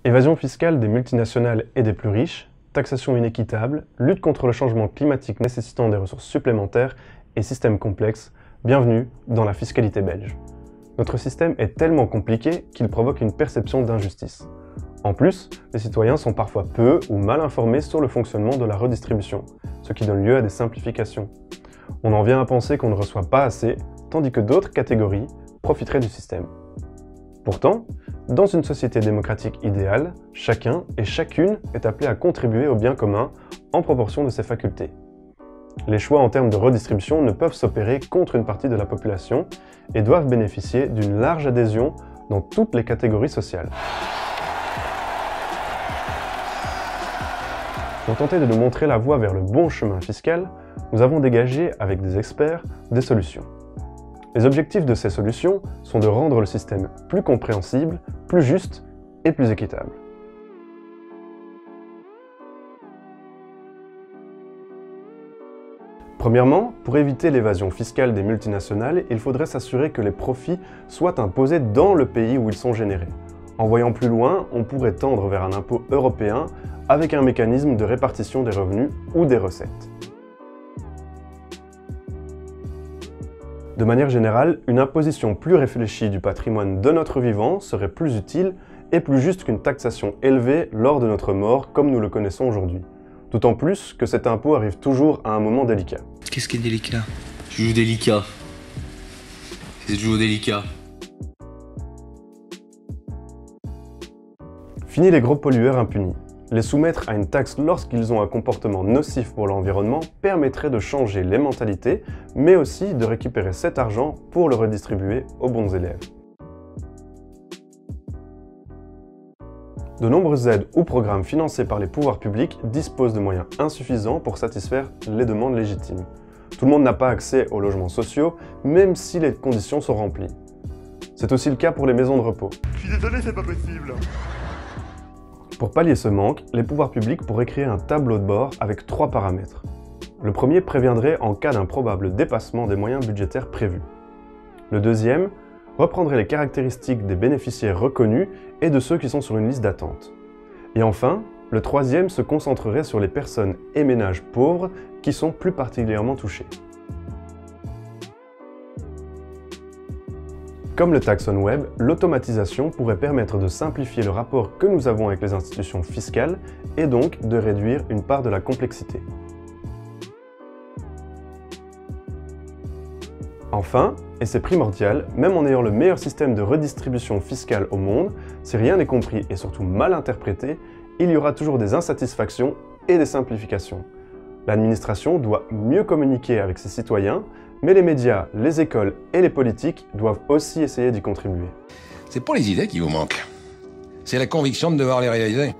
Évasion fiscale des multinationales et des plus riches, taxation inéquitable, lutte contre le changement climatique nécessitant des ressources supplémentaires et système complexe, bienvenue dans la fiscalité belge. Notre système est tellement compliqué qu'il provoque une perception d'injustice. En plus, les citoyens sont parfois peu ou mal informés sur le fonctionnement de la redistribution, ce qui donne lieu à des simplifications. On en vient à penser qu'on ne reçoit pas assez, tandis que d'autres catégories profiteraient du système. Pourtant, dans une société démocratique idéale, chacun et chacune est appelé à contribuer au bien commun en proportion de ses facultés. Les choix en termes de redistribution ne peuvent s'opérer contre une partie de la population et doivent bénéficier d'une large adhésion dans toutes les catégories sociales. Pour tenter de nous montrer la voie vers le bon chemin fiscal, nous avons dégagé, avec des experts, des solutions. Les objectifs de ces solutions sont de rendre le système plus compréhensible, plus juste et plus équitable. Premièrement, pour éviter l'évasion fiscale des multinationales, il faudrait s'assurer que les profits soient imposés dans le pays où ils sont générés. En voyant plus loin, on pourrait tendre vers un impôt européen avec un mécanisme de répartition des revenus ou des recettes. De manière générale, une imposition plus réfléchie du patrimoine de notre vivant serait plus utile et plus juste qu'une taxation élevée lors de notre mort comme nous le connaissons aujourd'hui. D'autant plus que cet impôt arrive toujours à un moment délicat. Qu'est-ce qui est délicat? Je joue délicat. C'est toujours délicat. Fini les gros pollueurs impunis. Les soumettre à une taxe lorsqu'ils ont un comportement nocif pour l'environnement permettrait de changer les mentalités, mais aussi de récupérer cet argent pour le redistribuer aux bons élèves. De nombreuses aides ou programmes financés par les pouvoirs publics disposent de moyens insuffisants pour satisfaire les demandes légitimes. Tout le monde n'a pas accès aux logements sociaux, même si les conditions sont remplies. C'est aussi le cas pour les maisons de repos. Je suis désolé, c'est pas possible. Pour pallier ce manque, les pouvoirs publics pourraient créer un tableau de bord avec 3 paramètres. Le premier préviendrait en cas d'un probable dépassement des moyens budgétaires prévus. Le deuxième reprendrait les caractéristiques des bénéficiaires reconnus et de ceux qui sont sur une liste d'attente. Et enfin, le troisième se concentrerait sur les personnes et ménages pauvres qui sont plus particulièrement touchés. Comme le taxon web, l'automatisation pourrait permettre de simplifier le rapport que nous avons avec les institutions fiscales et donc de réduire une part de la complexité. Enfin, et c'est primordial, même en ayant le meilleur système de redistribution fiscale au monde, si rien n'est compris et surtout mal interprété, il y aura toujours des insatisfactions et des simplifications. L'administration doit mieux communiquer avec ses citoyens, mais les médias, les écoles et les politiques doivent aussi essayer d'y contribuer. C'est pas les idées qui vous manquent, c'est la conviction de devoir les réaliser.